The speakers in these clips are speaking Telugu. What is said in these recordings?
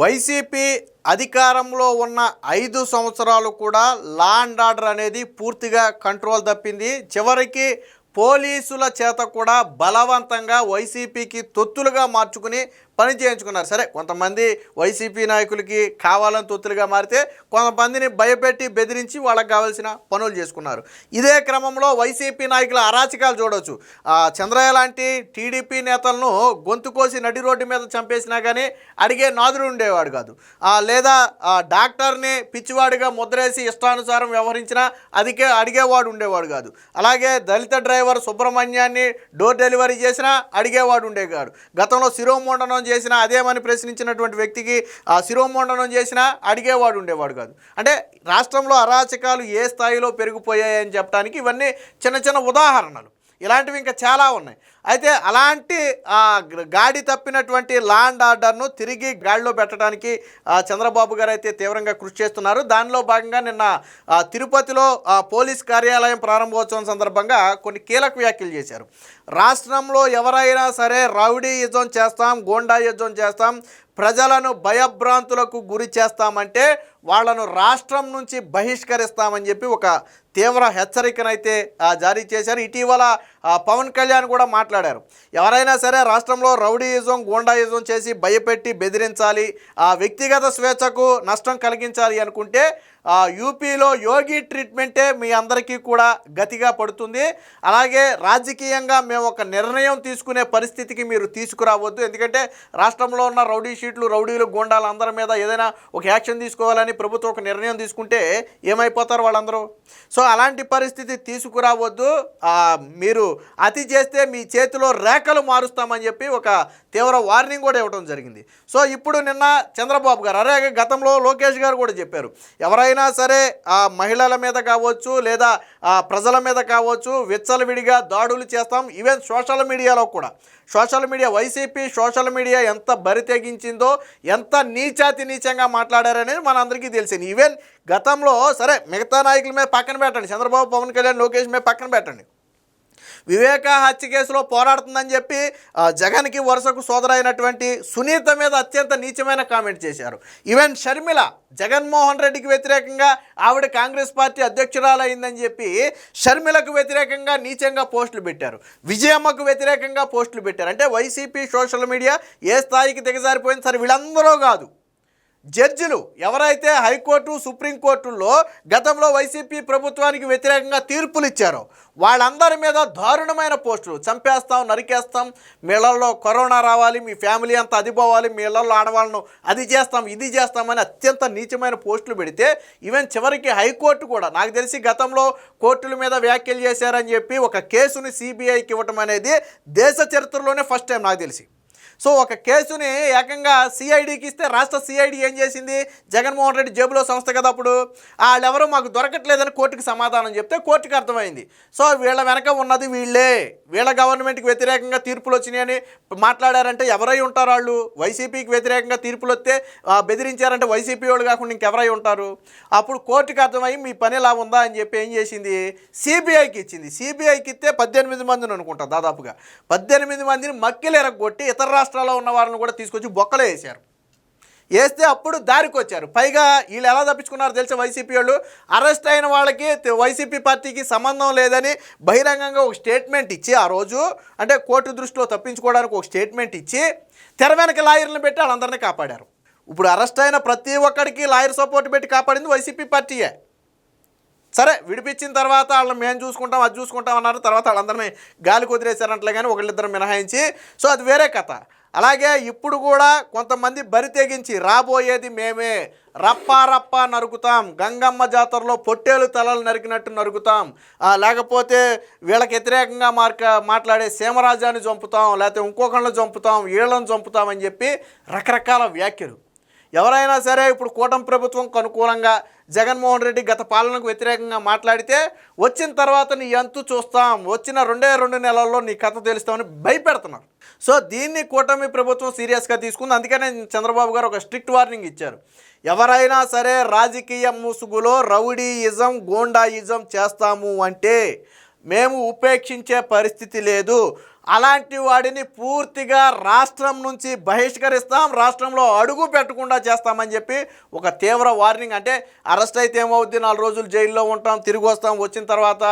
వైసీపీ అధికారంలో ఉన్న 5 సంవత్సరాలు కూడా లా అండ్ ఆర్డర్ అనేది పూర్తిగా కంట్రోల్ తప్పింది. చివరికి పోలీసుల చేత కూడా బలవంతంగా వైసీపీకి తొత్తులుగా మార్చుకుని పని చేయించుకున్నారు. సరే, కొంతమంది వైసీపీ నాయకులకి కావాలని తొత్తులుగా మారితే కొంతమందిని భయపెట్టి బెదిరించి వాళ్ళకి కావాల్సిన పనులు చేసుకున్నారు. ఇదే క్రమంలో వైసీపీ నాయకుల అరాచకాలు చూడవచ్చు. చంద్రయ్య లాంటి టీడీపీ నేతలను గొంతు కోసి నడి రోడ్డు మీద చంపేసినా కానీ అడిగే నాదుడు ఉండేవాడు కాదు. లేదా డాక్టర్ని పిచ్చివాడిగా ముద్రేసి ఇష్టానుసారం వ్యవహరించినా అడిగేవాడు ఉండేవాడు కాదు. అలాగే దళిత డ్రైవర్ సుబ్రహ్మణ్యాన్ని డోర్ డెలివరీ చేసినా అడిగేవాడు ఉండేవాడు. గతంలో శిరోముండనం చేసినా అదేమని ప్రశ్నించినటువంటి వ్యక్తికి శిరోముండనం చేసినా అడిగేవాడు ఉండేవాడు కాదు. అంటే రాష్ట్రంలో అరాచకాలు ఏ స్థాయిలో పెరిగిపోయాయని చెప్పడానికి ఇవన్నీ చిన్న చిన్న ఉదాహరణలు. ఇలాంటివి ఇంకా చాలా ఉన్నాయి. అయితే అలాంటి గాడి తప్పినటువంటి లా అండ్ ఆర్డర్ను తిరిగి గాడిలో పెట్టడానికి చంద్రబాబు గారు అయితే తీవ్రంగా కృషి చేస్తున్నారు. దానిలో భాగంగా నిన్న తిరుపతిలో పోలీస్ కార్యాలయం ప్రారంభోత్సవం సందర్భంగా కొన్ని కీలక వ్యాఖ్యలు చేశారు. రాష్ట్రంలో ఎవరైనా సరే రౌడీయిజం చేస్తాం, గోండాయిజం చేస్తాం, ప్రజలను భయభ్రాంతులకు గురి చేస్తామంటే వాళ్లను రాష్ట్రం నుంచి బహిష్కరిస్తామని చెప్పి ఒక తీవ్ర హెచ్చరికనైతే జారీ చేశారు. ఇటీవల పవన్ కళ్యాణ్ కూడా మాట్లాడారు. ఎవరైనా సరే రాష్ట్రంలో రౌడీయిజం, గోండాయిజం చేసి భయపెట్టి బెదిరించాలి, వ్యక్తిగత స్వేచ్ఛకు నష్టం కలిగించాలి అనుకుంటే యూపీలో యోగి ట్రీట్మెంటే మీ అందరికీ కూడా గతిగా పడుతుంది. అలాగే రాజకీయంగా మేము ఒక నిర్ణయం తీసుకునే పరిస్థితికి మీరు తీసుకురావద్దు. ఎందుకంటే రాష్ట్రంలో ఉన్న రౌడీ షీట్లు, రౌడీలు, గోండాలు అందరి మీద ఏదైనా ఒక యాక్షన్ తీసుకోవాలని ప్రభుత్వం ఒక నిర్ణయం తీసుకుంటే ఏమైపోతారు వాళ్ళందరూ? సో అలాంటి పరిస్థితి తీసుకురావద్దు, మీరు అతి చేస్తే మీ చేతిలో రేఖలు మారుస్తామని చెప్పి ఒక తీవ్ర వార్నింగ్ కూడా ఇవ్వడం జరిగింది. సో ఇప్పుడు నిన్న చంద్రబాబు గారు, అలాగే గతంలో లోకేష్ గారు కూడా చెప్పారు, ఎవరైనా సరే మహిళల మీద కావచ్చు లేదా ప్రజల మీద కావచ్చు విచ్చలవిడిగా దాడులు చేస్తాం. ఈవెన్ సోషల్ మీడియాలో కూడా వైసీపీ సోషల్ మీడియా ఎంత బరితెగించిందో, ఎంత నీచంగా మాట్లాడారనేది మనందరికీ తెలిసింది. ఈవెన్ గతంలో సరే మిగతా నాయకుల మీద పక్కన పెట్టండి, చంద్రబాబు, పవన్ కళ్యాణ్, లోకేష్ మీద పక్కన పెట్టండి, వివేక హత్య కేసులో పోరాడుతుందని చెప్పి జగన్కి వరుసకు సోదరైనటువంటి సునీత మీద అత్యంత నీచమైన కామెంట్ చేశారు. ఈవెన్ షర్మిల జగన్మోహన్ రెడ్డికి వ్యతిరేకంగా ఆవిడ కాంగ్రెస్ పార్టీ అధ్యక్షురాలైందని చెప్పి షర్మిలకు వ్యతిరేకంగా నీచంగా పోస్టులు పెట్టారు. విజయమ్మకు వ్యతిరేకంగా పోస్టులు పెట్టారు. అంటే వైసీపీ సోషల్ మీడియా ఏ స్థాయికి దిగజారిపోయింది. సరే, వీళ్ళందరూ కాదు, జడ్జిలు ఎవరైతే హైకోర్టు, సుప్రీంకోర్టుల్లో గతంలో వైసీపీ ప్రభుత్వానికి వ్యతిరేకంగా తీర్పులు ఇచ్చారో వాళ్ళందరి మీద దారుణమైన పోస్టులు, చంపేస్తాం, నరికేస్తాం, మీ ఇళ్లలో కరోనా రావాలి, మీ ఫ్యామిలీ అంతా అది పోవాలి, మీ ఇళ్లలో ఆడవాళ్ళను అది చేస్తాం, ఇది చేస్తామని అత్యంత నీచమైన పోస్టులు పెడితే ఈవెన్ చివరికి హైకోర్టు కూడా నాకు తెలిసి గతంలో కోర్టుల మీద వ్యాఖ్యలు చేశారని చెప్పి ఒక కేసుని సిబిఐకి ఇవ్వటం అనేది దేశ చరిత్రలోనే ఫస్ట్ టైం నాకు తెలిసి. సో ఒక కేసుని ఏకంగా సిఐడికి ఇస్తే రాష్ట్ర సిఐడి ఏం చేసింది, జగన్మోహన్ రెడ్డి జేబులో సంస్థ కదా అప్పుడు, వాళ్ళెవరూ మాకు దొరకట్లేదని కోర్టుకి సమాధానం చెప్తే కోర్టుకి అర్థమైంది. సో వీళ్ళ వెనక ఉన్నది వీళ్ళే, వీళ్ళ గవర్నమెంట్కి వ్యతిరేకంగా తీర్పులు వచ్చినాయని మాట్లాడారంటే ఎవరై ఉంటారు వాళ్ళు? వైసీపీకి వ్యతిరేకంగా తీర్పులు వస్తే బెదిరించారంటే వైసీపీ వాళ్ళు కాకుండా ఇంకెవరై ఉంటారు? అప్పుడు కోర్టుకి అర్థమయ్యి మీ పని ఇలా ఉందా అని చెప్పి ఏం చేసింది, సిబిఐకి ఇచ్చింది. సిబిఐకి ఇస్తే 18 మందిని అనుకుంటా, దాదాపుగా 18 మందిని మక్కిలు ఎరగొట్టి ఇతర రాష్ట్రాల్లో ఉన్న వారిని కూడా తీసుకొచ్చి బొక్కలో వేస్తే అప్పుడు దారికి వచ్చారు. పైగా వీళ్ళు ఎలా తప్పించుకున్నారు తెలుసా? వైసీపీ వాళ్ళు అరెస్ట్ అయిన వాళ్ళకి వైసీపీ పార్టీకి సంబంధం లేదని బహిరంగంగా ఒక స్టేట్మెంట్ ఇచ్చి, ఆ రోజు అంటే కోర్టు దృష్టిలో తప్పించుకోవడానికి ఒక స్టేట్మెంట్ ఇచ్చి తెర వెనక లాయర్లను పెట్టి వాళ్ళందరినీ కాపాడారు. ఇప్పుడు అరెస్ట్ అయిన ప్రతి ఒక్కడికి లాయర్ సపోర్ట్ పెట్టి కాపాడింది వైసీపీ పార్టీయే. సరే, విడిపించిన తర్వాత వాళ్ళని మేము చూసుకుంటాం, అది చూసుకుంటాం అన్నారు. తర్వాత వాళ్ళందరినీ గాలి కుదిరేశారంటలే కానీ ఒకళ్ళిద్దరు మినహాయించి. సో అది వేరే కథ. అలాగే ఇప్పుడు కూడా కొంతమంది బరి తెగించి రాబోయేది మేమే, రప్పా నరుకుతాం, గంగమ్మ జాతరలో పొట్టేలు తలలు నరికినట్టు నరుకుతాం, లేకపోతే వీళ్ళకి వ్యతిరేకంగా మాట్లాడే సీమరాజాన్ని చంపుతాం, లేకపోతే ఇంకొకళ్ళని చంపుతాం, వీళ్ళని చంపుతాం అని చెప్పి రకరకాల వ్యాఖ్యలు. ఎవరైనా సరే ఇప్పుడు కూటమి ప్రభుత్వంకు అనుకూలంగా జగన్మోహన్ రెడ్డి గత పాలనకు వ్యతిరేకంగా మాట్లాడితే వచ్చిన తర్వాత నీ ఎంతు చూస్తాం, వచ్చిన 2 నెలల్లో నీ కథ తెలుస్తామని భయపెడుతున్నారు. సో దీన్ని కూటమి ప్రభుత్వం సీరియస్గా తీసుకుంది. అందుకనే చంద్రబాబు గారు ఒక స్ట్రిక్ట్ వార్నింగ్ ఇచ్చారు. ఎవరైనా సరే రాజకీయ ముసుగులో రౌడీయిజం, గోండాయిజం చేస్తాము అంటే మేము ఉపేక్షించే పరిస్థితి లేదు. అలాంటి వాడిని పూర్తిగా రాష్ట్రం నుంచి బహిష్కరిస్తాం, రాష్ట్రంలో అడుగు పెట్టకుండా చేస్తామని చెప్పి ఒక తీవ్ర వార్నింగ్. అంటే అరెస్ట్ అయితే ఏమవుద్ది, 4 రోజులు జైల్లో ఉంటాం, తిరిగి వస్తాం, వచ్చిన తర్వాత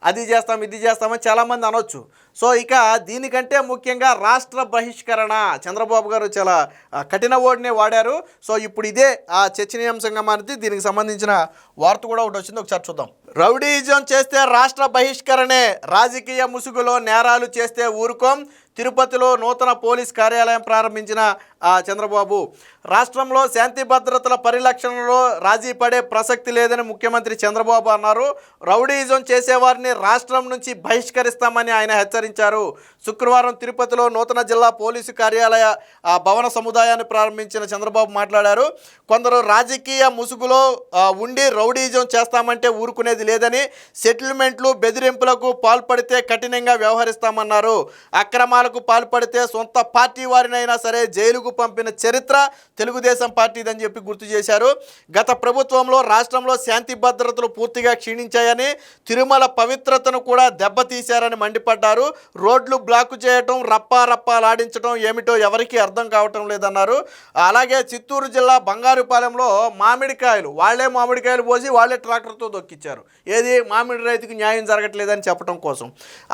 అది చేస్తాం ఇది చేస్తామని చాలామంది అనొచ్చు. సో ఇక దీనికంటే ముఖ్యంగా రాష్ట్ర బహిష్కరణ చంద్రబాబు గారు చాలా కఠిన ఓడినే వాడారు. సో ఇప్పుడు ఇదే ఆ చర్చనీయాంశంగా మారింది. దీనికి సంబంధించిన వార్త కూడా ఒకటి వచ్చింది, ఒకసారి చూద్దాం. రౌడీజం చేస్తే రాష్ట్ర బహిష్కరణే, రాజకీయ ముసుగులో నేరాలు చేస్తే ఊరుకోం, తిరుపతిలో నూతన పోలీస్ కార్యాలయం ప్రారంభించిన చంద్రబాబు. రాష్ట్రంలో శాంతి భద్రతల పరిరక్షణలో రాజీ పడే ప్రసక్తి లేదని ముఖ్యమంత్రి చంద్రబాబు అన్నారు. రౌడీజం చేసేవారిని రాష్ట్రం నుంచి బహిష్కరిస్తామని ఆయన హెచ్చరించారు. శుక్రవారం తిరుపతిలో నూతన జిల్లా పోలీసు కార్యాలయ భవన సముదాయాన్ని ప్రారంభించిన చంద్రబాబు మాట్లాడారు. కొందరు రాజకీయ ముసుగులో ఉండి రౌడీజం చేస్తామంటే ఊరుకునేది లేదని, సెటిల్మెంట్లు బెదిరింపులకు పాల్పడితే కఠినంగా వ్యవహరిస్తామన్నారు. అక్రమాలకు పాల్పడితే సొంత పార్టీ వారినైనా సరే జైలుకు పంపిన చరిత్ర తెలుగుదేశం పార్టీదని చెప్పి గుర్తు చేశారు. గత ప్రభుత్వంలో రాష్ట్రంలో శాంతి భద్రతలు పూర్తిగా క్షీణించాయని, తిరుమల పవిత్రతను కూడా దెబ్బతీశారని మండిపడ్డారు. రోడ్లు బ్లాక్ చేయటం, రప్పాలాడించడం ఏమిటో ఎవరికీ అర్థం కావటం లేదన్నారు. అలాగే చిత్తూరు జిల్లా బంగారుపాలెంలో మామిడికాయలు పోసి వాళ్ళే ట్రాక్టర్తో దొక్కిచ్చారు. ఏది మామిడి రైతుకు న్యాయం జరగట్లేదని చెప్పడం కోసం.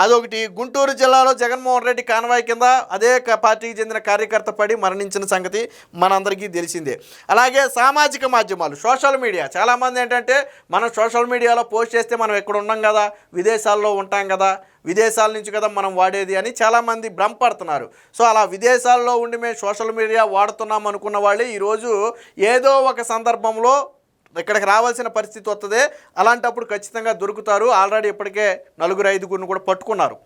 అదొకటి. గుంటూరు జిల్లాలో జగన్మోహన్ రెడ్డి కాన్వాయ్ కింద అదే పార్టీకి చెందిన కార్యకర్త పడి మరణించిన సంగతి మనందరికీ తెలిసిందే. అలాగే సామాజిక మాధ్యమాలు, సోషల్ మీడియా, చాలామంది ఏంటంటే మనం సోషల్ మీడియాలో పోస్ట్ చేస్తే మనం ఎక్కడ ఉన్నాం కదా, విదేశాల్లో ఉంటాం కదా, విదేశాల నుంచి కదా మనం వాడేది అని చాలామంది భ్రమపడుతున్నారు. సో అలా విదేశాల్లో ఉండి మేము సోషల్ మీడియా వాడుతున్నాం అనుకున్న వాళ్ళే ఈరోజు ఏదో ఒక సందర్భంలో ఇక్కడికి రావాల్సిన పరిస్థితి వస్తుంది. అలాంటప్పుడు ఖచ్చితంగా దొరుకుతారు. ఆల్రెడీ ఇప్పటికే 4-5 కూడా పట్టుకున్నారు.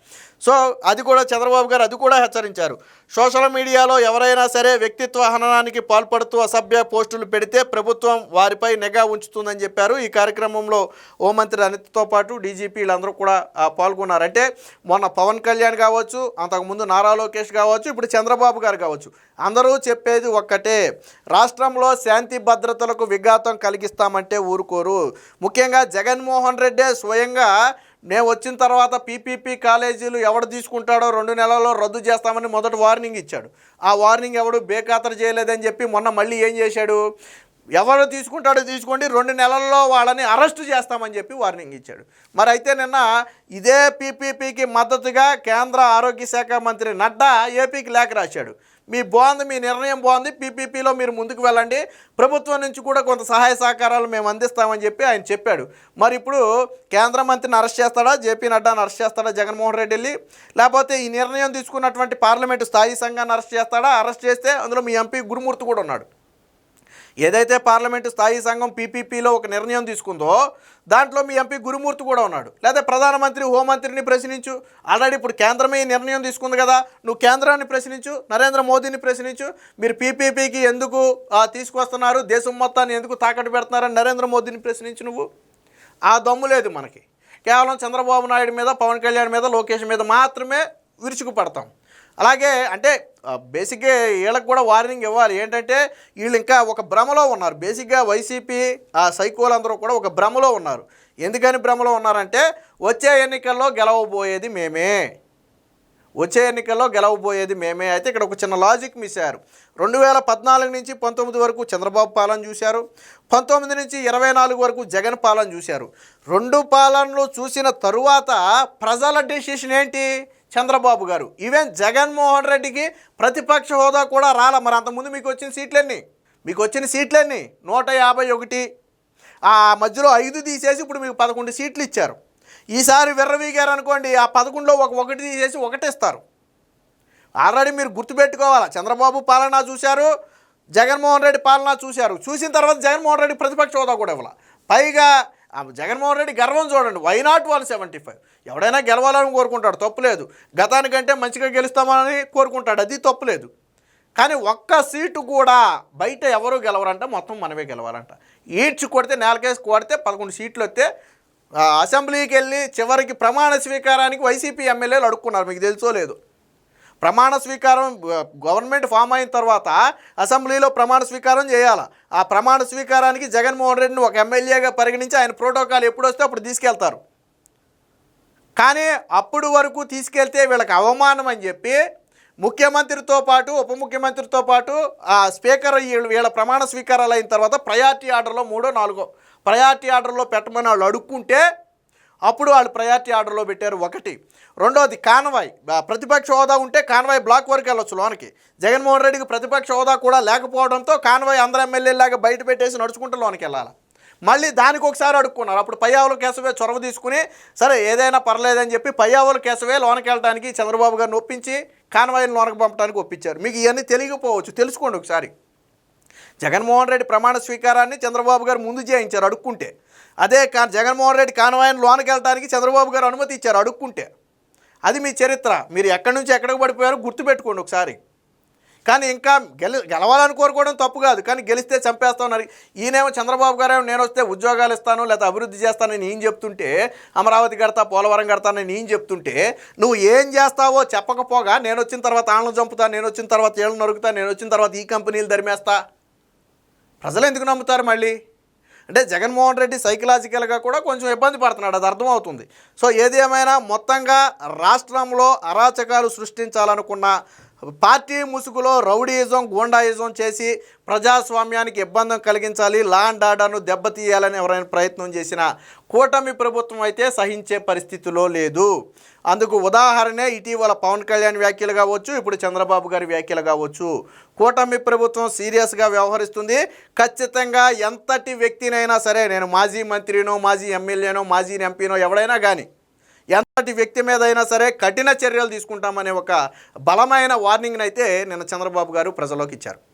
సో అది కూడా చంద్రబాబు గారు అది కూడా హెచ్చరించారు. సోషల్ మీడియాలో ఎవరైనా సరే వ్యక్తిత్వ హననానికి పాల్పడుతూ అసభ్య పోస్టులు పెడితే ప్రభుత్వం వారిపై నిఘా ఉంచుతుందని చెప్పారు. ఈ కార్యక్రమంలో హోంమంత్రి అనితతో పాటు డీజీపీ వీళ్ళందరూ కూడా పాల్గొన్నారు. అంటే మొన్న పవన్ కళ్యాణ్ కావచ్చు, అంతకుముందు నారా లోకేష్ కావచ్చు, ఇప్పుడు చంద్రబాబు గారు కావచ్చు, అందరూ చెప్పేది ఒక్కటే, రాష్ట్రంలో శాంతి భద్రతలకు విఘాతం కలిగిస్తామంటే ఊరుకోరు. ముఖ్యంగా జగన్మోహన్ రెడ్డే స్వయంగా నేను వచ్చిన తర్వాత పీపీపీ కాలేజీలు ఎవడు తీసుకుంటాడో 2 నెలల్లో రద్దు చేస్తామని మొదటి వార్నింగ్ ఇచ్చాడు. ఆ వార్నింగ్ ఎవడు బేఖాతరు చేయలేదని చెప్పి మొన్న మళ్ళీ ఏం చేశాడు, ఎవరు తీసుకుంటాడో తీసుకోండి, 2 నెలల్లో వాళ్ళని అరెస్టు చేస్తామని చెప్పి వార్నింగ్ ఇచ్చాడు. మరి అయితే నిన్న ఇదే పీపీపీకి మద్దతుగా కేంద్ర ఆరోగ్య శాఖ మంత్రి నడ్డా ఏపీకి లేఖ రాశాడు. మీ నిర్ణయం బాగుంది, పీపీపీలో మీరు ముందుకు వెళ్ళండి, ప్రభుత్వం నుంచి కూడా కొంత సహాయ సహకారాలు మేము అందిస్తామని చెప్పి ఆయన చెప్పాడు. మరి ఇప్పుడు కేంద్ర మంత్రిని అరెస్ట్ చేస్తాడా, జేపీ నడ్డాని అరెస్ట్ చేస్తాడా జగన్మోహన్ రెడ్డి వెళ్ళి, లేకపోతే ఈ నిర్ణయం తీసుకున్నటువంటి పార్లమెంటు స్థాయి సంఘాన్ని అరెస్ట్ చేస్తాడా? అరెస్ట్ చేస్తే అందులో మీ ఎంపీ గురుమూర్తి కూడా ఉన్నాడు. ఏదైతే పార్లమెంటు స్థాయి సంఘం పీపీపీలో ఒక నిర్ణయం తీసుకుందో దాంట్లో మీ ఎంపీ గురుమూర్తి కూడా ఉన్నాడు. లేదా ప్రధానమంత్రి హోంమంత్రిని ప్రశ్నించు, ఆల్రెడీ ఇప్పుడు కేంద్రమే నిర్ణయం తీసుకుంది కదా, నువ్వు కేంద్రాన్ని ప్రశ్నించు, నరేంద్ర మోదీని ప్రశ్నించు, మీరు పీపీపీకి ఎందుకు తీసుకొస్తున్నారు, దేశం మొత్తాన్ని ఎందుకు తాకట్టు పెడుతున్నారని నరేంద్ర మోదీని ప్రశ్నించు. నువ్వు ఆ దమ్ము లేదు మనకి. కేవలం చంద్రబాబు నాయుడు మీద, పవన్ కళ్యాణ్ మీద, లోకేష్ మీద మాత్రమే విరుచుకు పడతాం. అలాగే అంటే బేసిక్గా వీళ్ళకి కూడా వార్నింగ్ ఇవ్వాలి. ఏంటంటే వీళ్ళు ఇంకా ఒక భ్రమలో ఉన్నారు. బేసిక్గా వైసీపీ సైకోలందరూ కూడా ఒక భ్రమలో ఉన్నారు. ఎందుకని భ్రమలో ఉన్నారంటే వచ్చే ఎన్నికల్లో గెలవబోయేది మేమే, అయితే ఇక్కడ ఒక చిన్న లాజిక్ మిస్ అయ్యారు. 2014 నుంచి 19 వరకు చంద్రబాబు పాలన చూశారు, 19 నుంచి 24 వరకు జగన్ పాలన చూశారు. 2 పాలనలు చూసిన తరువాత ప్రజల డెసిషన్ ఏంటి? చంద్రబాబు గారు. ఈవెన్ జగన్మోహన్ రెడ్డికి ప్రతిపక్ష హోదా కూడా రాల. మరి అంతకుముందు మీకు వచ్చిన సీట్లన్నీ 151. ఆ మధ్యలో 5 తీసేసి ఇప్పుడు మీకు 11 సీట్లు ఇచ్చారు. ఈసారి విర్రవీగారు అనుకోండి, ఆ 11లో 1 తీసేసి 1 ఇస్తారు. ఆల్రెడీ మీరు గుర్తుపెట్టుకోవాలా, చంద్రబాబు పాలన చూశారు, జగన్మోహన్ రెడ్డి పాలన చూశారు. చూసిన తర్వాత జగన్మోహన్ రెడ్డి ప్రతిపక్ష హోదా కూడా ఇవ్వాలి. పైగా జగన్మోహన్ రెడ్డి గర్వం చూడండి, వై నాట్ 175. ఎవడైనా గెలవాలని కోరుకుంటాడు, తప్పులేదు. గతానికంటే మంచిగా గెలుస్తామని కోరుకుంటాడు, అది తప్పులేదు. కానీ ఒక్క సీటు కూడా బయట ఎవరు గెలవరంట, మొత్తం మనమే గెలవాలంట. ఈడ్చి కొడితే, నేలకేసి కొడితే 11 సీట్లు వస్తే అసెంబ్లీకి వెళ్ళి చివరికి ప్రమాణ స్వీకారానికి వైసీపీ ఎమ్మెల్యేలు అడుక్కున్నారు. మీకు తెలుసో లేదు, ప్రమాణ స్వీకారం గవర్నమెంట్ ఫామ్ అయిన తర్వాత అసెంబ్లీలో ప్రమాణ స్వీకారం చేయాలి. ఆ ప్రమాణ స్వీకారానికి జగన్మోహన్ రెడ్డిని ఒక ఎమ్మెల్యేగా పరిగణించి ఆయన ప్రోటోకాల్ ఎప్పుడు వస్తే అప్పుడు తీసుకెళ్తారు. కానీ అప్పుడు వరకు తీసుకెళ్తే వీళ్ళకి అవమానం అని చెప్పి ముఖ్యమంత్రితో పాటు ఉప ముఖ్యమంత్రితో పాటు స్పీకర్ వీళ్ళ ప్రమాణ స్వీకారాలు అయిన తర్వాత ప్రయారిటీ ఆర్డర్లో 3, 4 ప్రయారిటీ ఆర్డర్లో పెట్టమని వాళ్ళు అడుక్కుంటే అప్పుడు వాళ్ళు ప్రయారిటీ ఆర్డర్లో పెట్టారు. ఒకటి. రెండోది కాన్వాయ్, ప్రతిపక్ష హోదా ఉంటే కాన్వాయ్ బ్లాక్ వరకు వెళ్ళొచ్చు లోనికి. జగన్మోహన్ రెడ్డికి ప్రతిపక్ష హోదా కూడా లేకపోవడంతో కాన్వాయ్ అందరు ఎమ్మెల్యేలాగా బయట పెట్టేసి నడుచుకుంటూ లోనికి వెళ్ళాలి. మళ్ళీ దానికి ఒకసారి అడుక్కున్నారు. అప్పుడు పయ్యావుల కేశవే చొరవ తీసుకుని సరే ఏదైనా పర్లేదని చెప్పి పయ్యావుల కేశవే లోనికి వెళ్ళడానికి చంద్రబాబు గారిని ఒప్పించి కాన్వాయ్ని లోనకి పంపడానికి ఒప్పించారు. మీకు ఇవన్నీ తెలియకపోవచ్చు, తెలుసుకోండి ఒకసారి. జగన్మోహన్ రెడ్డి ప్రమాణ స్వీకారాన్ని చంద్రబాబు గారు ముందు చేయించారు అడుక్కుంటే. అదే జగన్మోహన్ రెడ్డి కాన్వాయ్ని లోనికి వెళ్ళడానికి చంద్రబాబు గారు అనుమతి ఇచ్చారు అడుక్కుంటే. అది మీ చరిత్ర. మీరు ఎక్కడి నుంచి ఎక్కడికి పడిపోయారో గుర్తుపెట్టుకోండి ఒకసారి. కానీ ఇంకా గెలవాలని కోరుకోవడం తప్పు కాదు, కానీ గెలిస్తే చంపేస్తామన్నారు. ఈయనేమో చంద్రబాబు గారేమో నేను వస్తే ఉద్యోగాలు ఇస్తాను లేదా అభివృద్ధి చేస్తానని నేను చెప్తుంటే, అమరావతి కడతా పోలవరం కడతానని నేను చెప్తుంటే, నువ్వు ఏం చేస్తావో చెప్పకపోగా నేను వచ్చిన తర్వాత ఆళ్ళను చంపుతాను, నేను వచ్చిన తర్వాత ఏళ్ళను నరుకుతాను, నేను వచ్చిన తర్వాత ఈ కంపెనీలు ధరిమేస్తా, ప్రజలు ఎందుకు నమ్ముతారు మళ్ళీ? అంటే జగన్మోహన్ రెడ్డి సైకలాజికల్గా కూడా కొంచెం ఇబ్బంది పడుతున్నాడు, అది అర్థమవుతుంది. సో ఏది ఏమైనా మొత్తంగా రాష్ట్రంలో అరాచకాలు సృష్టించాలనుకున్న పార్టీ ముసుగులో రౌడీయిజం, గూండాయిజం చేసి ప్రజాస్వామ్యానికి ఇబ్బంది కలిగించాలి, లా అండ్ ఆర్డర్ను దెబ్బతీయాలని ఎవరైనా ప్రయత్నం చేసినా కూటమి ప్రభుత్వం అయితే సహించే పరిస్థితిలో లేదు. అందుకు ఉదాహరణే ఇటీవల పవన్ కళ్యాణ్ వ్యాఖ్యలు కావచ్చు, ఇప్పుడు చంద్రబాబు గారి వ్యాఖ్యలు కావచ్చు. కూటమి ప్రభుత్వం సీరియస్గా వ్యవహరిస్తుంది. ఖచ్చితంగా ఎంతటి వ్యక్తినైనా సరే, నేను మాజీ మంత్రినో మాజీ ఎమ్మెల్యేనో మాజీ ఎంపీనో ఎవడైనా కానీ ఎంతటి వ్యక్తి మీద అయినా సరే కఠిన చర్యలు తీసుకుంటామనే ఒక బలమైన వార్నింగ్ని అయితే నిన్న చంద్రబాబు గారు ప్రజల్లోకి ఇచ్చారు.